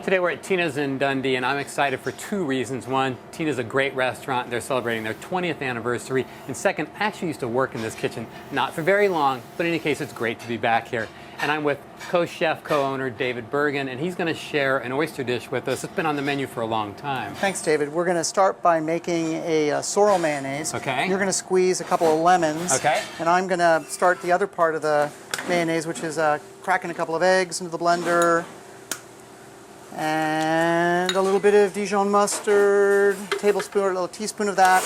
Today we're at Tina's in Dundee, and I'm excited for two reasons. One, Tina's a great restaurant. They're celebrating their 20th anniversary. And second, I actually used to work in this kitchen, not for very long, but in any case, it's great to be back here. And I'm with co-chef, co-owner David Bergen, and he's going to share an oyster dish with us. It's been on the menu for a long time. Thanks, David. We're going to start by making a sorrel mayonnaise. Okay. You're going to squeeze a couple of lemons. Okay. And I'm going to start the other part of the mayonnaise, which is cracking a couple of eggs into the blender. And a little bit of Dijon mustard, tablespoon or a little teaspoon of that.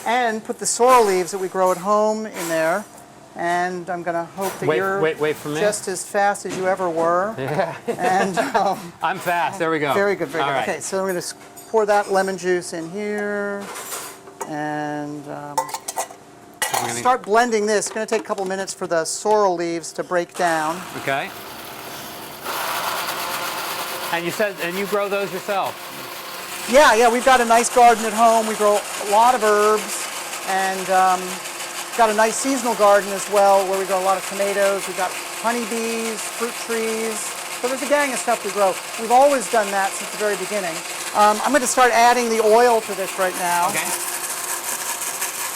And put the sorrel leaves that we grow at home in there. And I'm going to hope that you're wait for me. just as fast as you ever were. Yeah. And I'm fast. There we go. Very good, very good. All right. Okay, so I'm going to pour that lemon juice in here. And start blending this. It's going to take a couple minutes for the sorrel leaves to break down. Okay. And you said, and you grow those yourself? Yeah, we've got a nice garden at home. We grow a lot of herbs, and got a nice seasonal garden as well, where we grow a lot of tomatoes. We've got honeybees, fruit trees. So there's a gang of stuff we grow. We've always done that since the very beginning. I'm going to start adding the oil to this right now. Okay.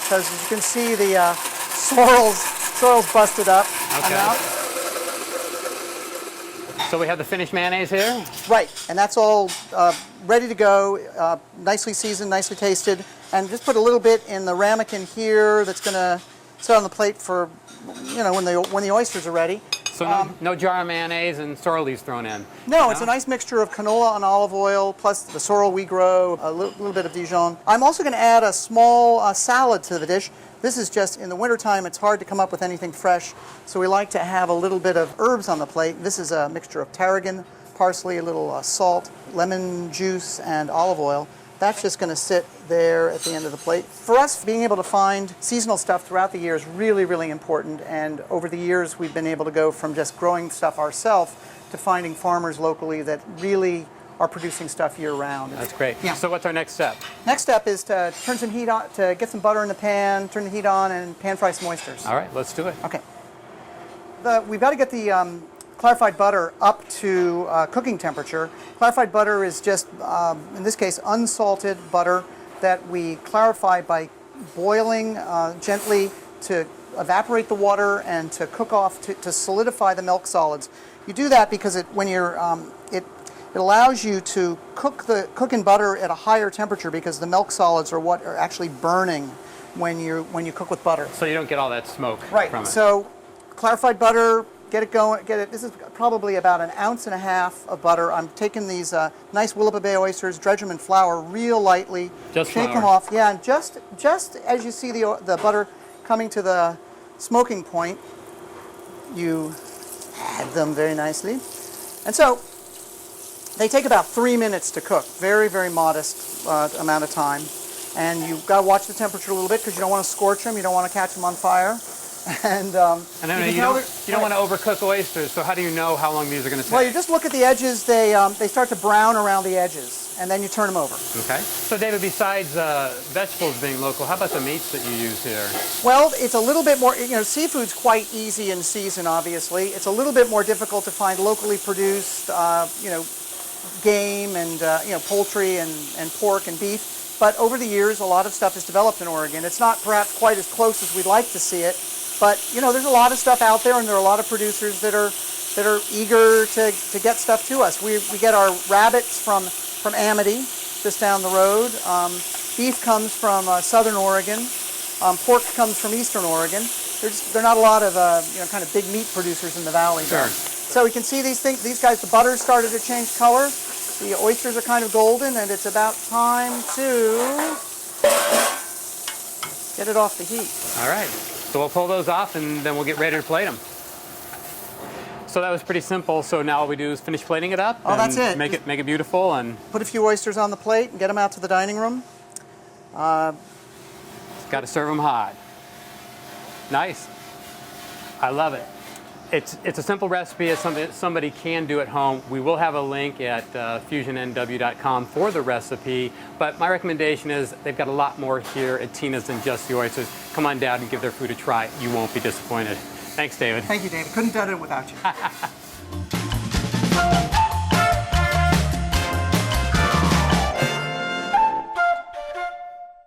Because as you can see, the sorrel's busted up. Okay. So we have the finished mayonnaise here? Right, and that's all ready to go, nicely seasoned, nicely tasted. And just put a little bit in the ramekin here that's going to sit on the plate for, when the oysters are ready. So no jar of mayonnaise and sorrel leaves thrown in? No, it's a nice mixture of canola and olive oil, plus the sorrel we grow, a little bit of Dijon. I'm also going to add a small salad to the dish. This is just, in the wintertime, it's hard to come up with anything fresh, so we like to have a little bit of herbs on the plate. This is a mixture of tarragon, parsley, a little salt, lemon juice, and olive oil. That's just going to sit there at the end of the plate. For us, being able to find seasonal stuff throughout the year is really, really important, and over the years we've been able to go from just growing stuff ourselves to finding farmers locally that really are producing stuff year-round. That's great. Yeah. So what's our next step? Next step is to turn some heat on, to get some butter in the pan, turn the heat on, and pan fry some oysters. All right, let's do it. Okay. We've got to get the clarified butter up to cooking temperature. Clarified butter is just, in this case, unsalted butter that we clarify by boiling gently to evaporate the water and to cook off, to solidify the milk solids. You do that because it allows you to cook in butter at a higher temperature, because the milk solids are what are actually burning when you cook with butter. So you don't get all that smoke from it. So clarified butter, get it going. This is probably about 1.5 ounces of butter. I'm taking these nice Willapa Bay oysters, dredge them in flour real lightly, just shake them off. Yeah, and just as you see the butter coming to the smoking point, you add them very nicely. And so they take about 3 minutes to cook, very, very modest amount of time. And you've got to watch the temperature a little bit, because you don't want to scorch them, you don't want to catch them on fire. And you don't want to overcook oysters, so how do you know how long these are going to take? Well, you just look at the edges. They start to brown around the edges, and then you turn them over. Okay. So David, besides vegetables being local, how about the meats that you use here? Well, it's a little bit more, seafood's quite easy in season, obviously. It's a little bit more difficult to find locally produced, game and poultry and pork and beef. But over the years, a lot of stuff is developed in Oregon. It's not perhaps quite as close as we'd like to see it, but there's a lot of stuff out there, and there are a lot of producers that are eager to get stuff to us. We get our rabbits from Amity, just down the road. Beef comes from southern Oregon. Pork comes from eastern Oregon. There are not a lot of kind of big meat producers in the valley there. Sure. So we can see these guys, the butter started to change color. The oysters are kind of golden, and it's about time to get it off the heat. All right. So we'll pull those off, and then we'll get ready to plate them. So that was pretty simple. So now all we do is finish plating it up. Oh, that's it. Make it beautiful, and put a few oysters on the plate and get them out to the dining room. Got to serve them hot. Nice. I love it. It's a simple recipe. It's something that somebody can do at home. We will have a link at fusionnw.com for the recipe, but my recommendation is they've got a lot more here at Tina's than just the oysters. Come on down and give their food a try. You won't be disappointed. Thanks, David. Thank you, David. Couldn't have done it without you.